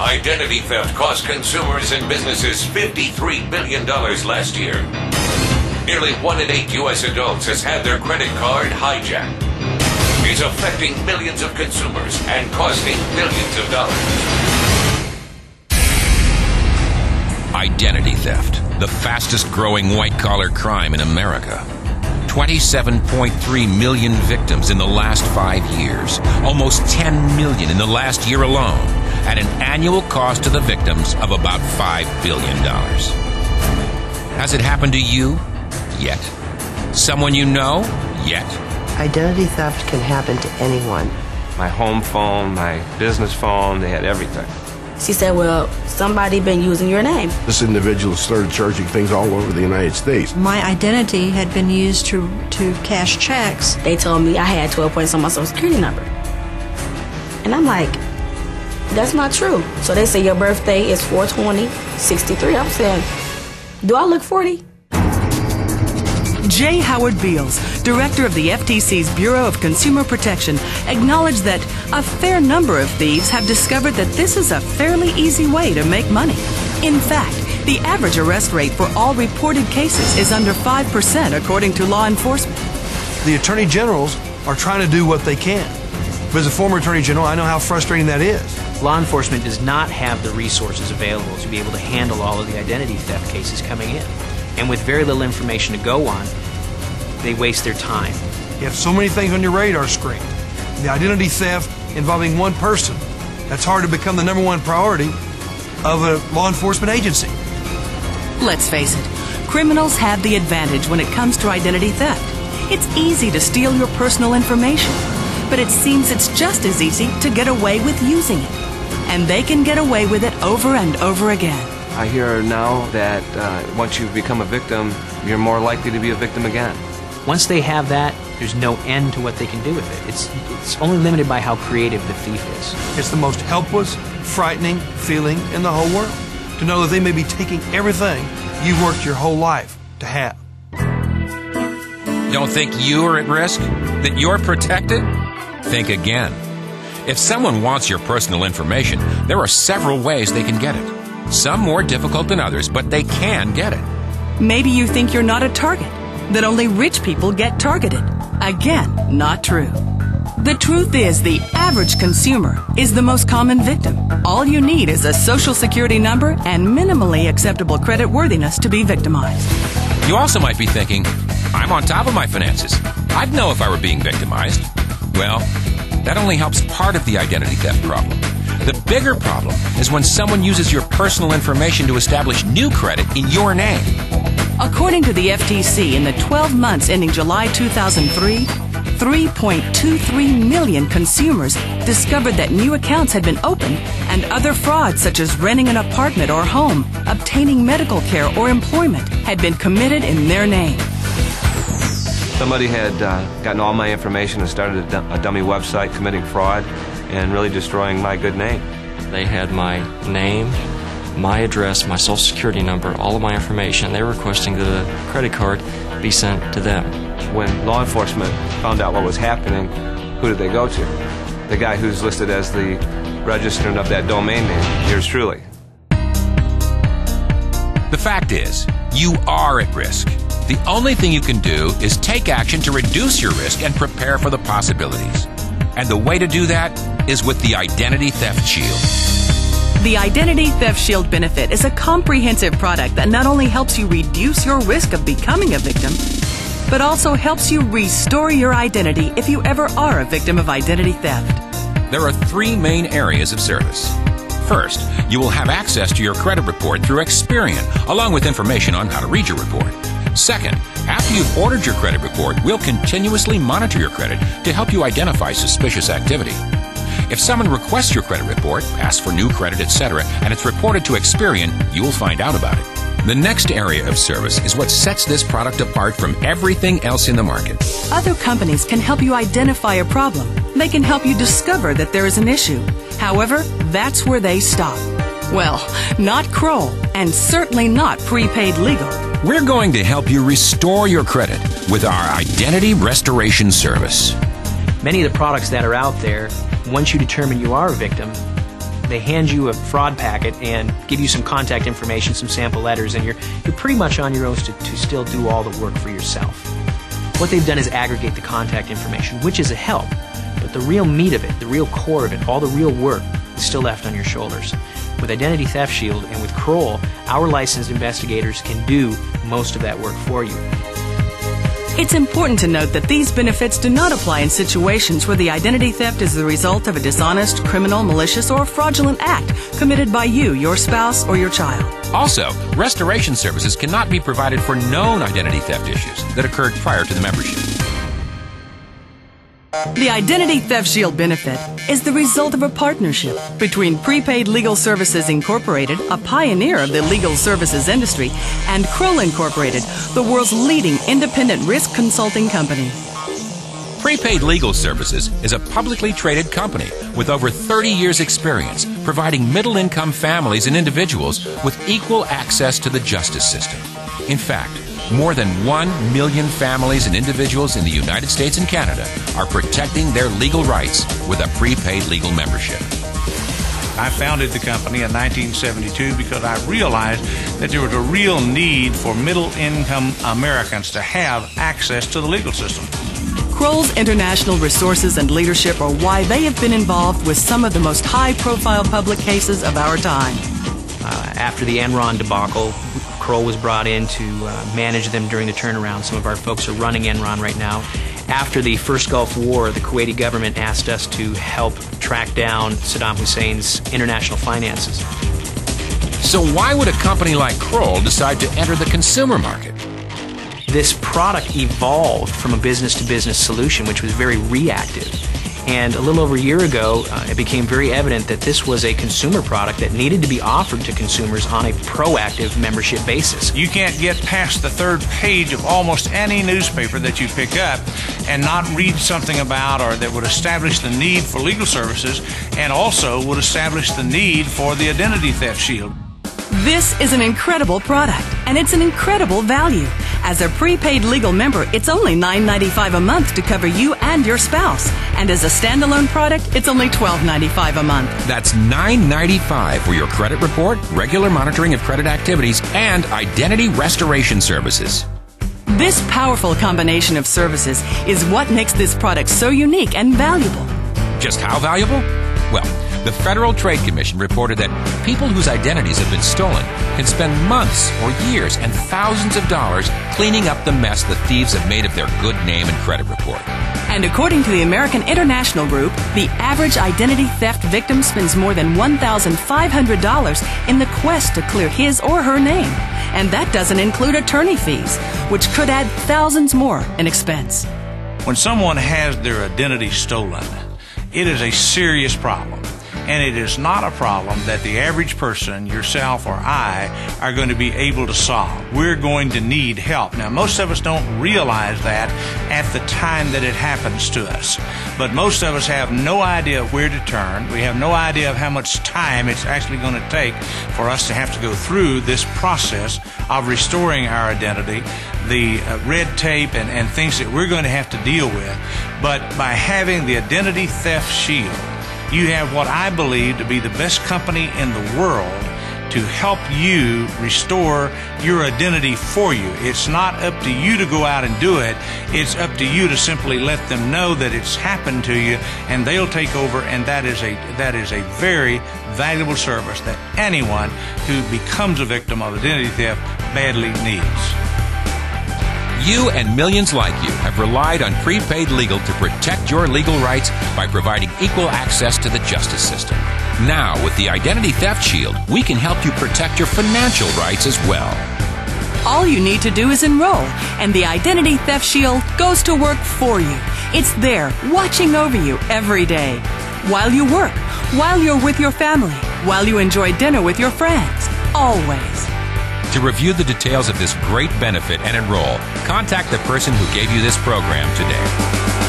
Identity theft cost consumers and businesses $53 billion last year. Nearly 1 in 8 U.S. adults has had their credit card hijacked. It's affecting millions of consumers and costing billions of dollars. Identity theft, the fastest growing white-collar crime in America. 27.3 million victims in the last 5 years, almost 10 million in the last year alone, at an annual cost to the victims of about $5 billion. Has it happened to you? Yet. Someone you know? Yet. Identity theft can happen to anyone. My home phone, my business phone, they had everything. She said, well, somebody been using your name. This individual started charging things all over the United States. My identity had been used to cash checks. They told me I had 12 points on my Social Security number. And I'm like, that's not true. So they say your birthday is 4/20/63. I'm saying, do I look 40? J. Howard Beals, director of the FTC's Bureau of Consumer Protection, acknowledged that a fair number of thieves have discovered that this is a fairly easy way to make money. In fact, the average arrest rate for all reported cases is under 5%, according to law enforcement. The attorney generals are trying to do what they can. But as a former attorney general, I know how frustrating that is. Law enforcement does not have the resources available to be able to handle all of the identity theft cases coming in. And with very little information to go on, they waste their time. You have so many things on your radar screen. The identity theft involving one person, that's hard to become the number one priority of a law enforcement agency. Let's face it, criminals have the advantage when it comes to identity theft. It's easy to steal your personal information, but it seems it's just as easy to get away with using it. And they can get away with it over and over again. I hear now that once you become a victim, you're more likely to be a victim again. Once they have that, there's no end to what they can do with it. It's only limited by how creative the thief is. It's the most helpless, frightening feeling in the whole world, to know that they may be taking everything you've worked your whole life to have. Don't think you are at risk? That you're protected? Think again. If someone wants your personal information, there are several ways they can get it. Some more difficult than others, but they can get it. Maybe you think you're not a target, that only rich people get targeted. Again, not true. The truth is, the average consumer is the most common victim. All you need is a Social Security number and minimally acceptable credit worthiness to be victimized. You also might be thinking, I'm on top of my finances. I'd know if I were being victimized. Well, that only helps part of the identity theft problem. The bigger problem is when someone uses your personal information to establish new credit in your name. According to the FTC, in the 12 months ending July 2003, 3.23 million consumers discovered that new accounts had been opened, and other frauds such as renting an apartment or home, obtaining medical care or employment had been committed in their name. Somebody had gotten all my information and started a dummy website committing fraud and really destroying my good name. They had my name, my address, my Social Security number, all of my information. They were requesting that a credit card be sent to them. When law enforcement found out what was happening, who did they go to? The guy who's listed as the registrant of that domain name, yours truly. The fact is, you are at risk. The only thing you can do is take action to reduce your risk and prepare for the possibilities. And the way to do that is with the Identity Theft Shield. The Identity Theft Shield benefit is a comprehensive product that not only helps you reduce your risk of becoming a victim, but also helps you restore your identity if you ever are a victim of identity theft. There are 3 main areas of service. First, you will have access to your credit report through Experian, along with information on how to read your report. Second, after you've ordered your credit report, we'll continuously monitor your credit to help you identify suspicious activity. If someone requests your credit report, asks for new credit, etc., and it's reported to Experian, you'll find out about it. The next area of service is what sets this product apart from everything else in the market. Other companies can help you identify a problem. They can help you discover that there is an issue. However, that's where they stop. Well, not Kroll, and certainly not Prepaid Legal. We're going to help you restore your credit with our Identity Restoration Service. Many of the products that are out there, once you determine you are a victim, They hand you a fraud packet and give you some contact information, some sample letters, and you're pretty much on your own to still do all the work for yourself. What they've done is aggregate the contact information, which is a help, but the real meat of it, the real core of it, all the real work is still left on your shoulders. With Identity Theft Shield and with Kroll, our licensed investigators can do most of that work for you. It's important to note that these benefits do not apply in situations where the identity theft is the result of a dishonest, criminal, malicious, or fraudulent act committed by you, your spouse, or your child. Also, restoration services cannot be provided for known identity theft issues that occurred prior to the membership. The Identity Theft Shield benefit is the result of a partnership between Prepaid Legal Services Incorporated, a pioneer of the legal services industry, and Kroll Incorporated, the world's leading independent risk consulting company. Prepaid Legal Services is a publicly traded company with over 30 years' experience providing middle-income families and individuals with equal access to the justice system. In fact, more than 1 million families and individuals in the United States and Canada are protecting their legal rights with a prepaid legal membership. I founded the company in 1972 because I realized that there was a real need for middle-income Americans to have access to the legal system. Kroll's international resources and leadership are why they have been involved with some of the most high-profile public cases of our time. After the Enron debacle, Kroll was brought in to manage them during the turnaround. Some of our folks are running Enron right now. After the first Gulf War, the Kuwaiti government asked us to help track down Saddam Hussein's international finances. So why would a company like Kroll decide to enter the consumer market? This product evolved from a business-to-business solution, which was very reactive. And a little over a year ago, it became very evident that this was a consumer product that needed to be offered to consumers on a proactive membership basis. You can't get past the third page of almost any newspaper that you pick up and not read something about or that would establish the need for legal services and also would establish the need for the Identity Theft Shield. This is an incredible product, and it's an incredible value. As a prepaid legal member, it's only $9.95 a month to cover you and your spouse. And as a standalone product, it's only $12.95 a month. That's $9.95 for your credit report, regular monitoring of credit activities, and identity restoration services. This powerful combination of services is what makes this product so unique and valuable. Just how valuable? Well, the Federal Trade Commission reported that people whose identities have been stolen can spend months or years and thousands of dollars cleaning up the mess the thieves have made of their good name and credit report. And according to the American International Group, the average identity theft victim spends more than $1,500 in the quest to clear his or her name. And that doesn't include attorney fees, which could add thousands more in expense. When someone has their identity stolen, it is a serious problem. And it is not a problem that the average person, yourself or I, are going to be able to solve. We're going to need help. Now, most of us don't realize that at the time that it happens to us. But most of us have no idea where to turn. We have no idea of how much time it's actually going to take for us to have to go through this process of restoring our identity, the red tape and things that we're going to have to deal with. But by having the Identity Theft Shield, you have what I believe to be the best company in the world to help you restore your identity for you. It's not up to you to go out and do it. It's up to you to simply let them know that it's happened to you, and they'll take over, and that is a very valuable service that anyone who becomes a victim of identity theft badly needs. You and millions like you have relied on prepaid legal to protect your legal rights by providing equal access to the justice system. Now, with the Identity Theft Shield, we can help you protect your financial rights as well. All you need to do is enroll, and the Identity Theft Shield goes to work for you. It's there, watching over you every day. While you work, while you're with your family, while you enjoy dinner with your friends. Always. To review the details of this great benefit and enroll, contact the person who gave you this program today.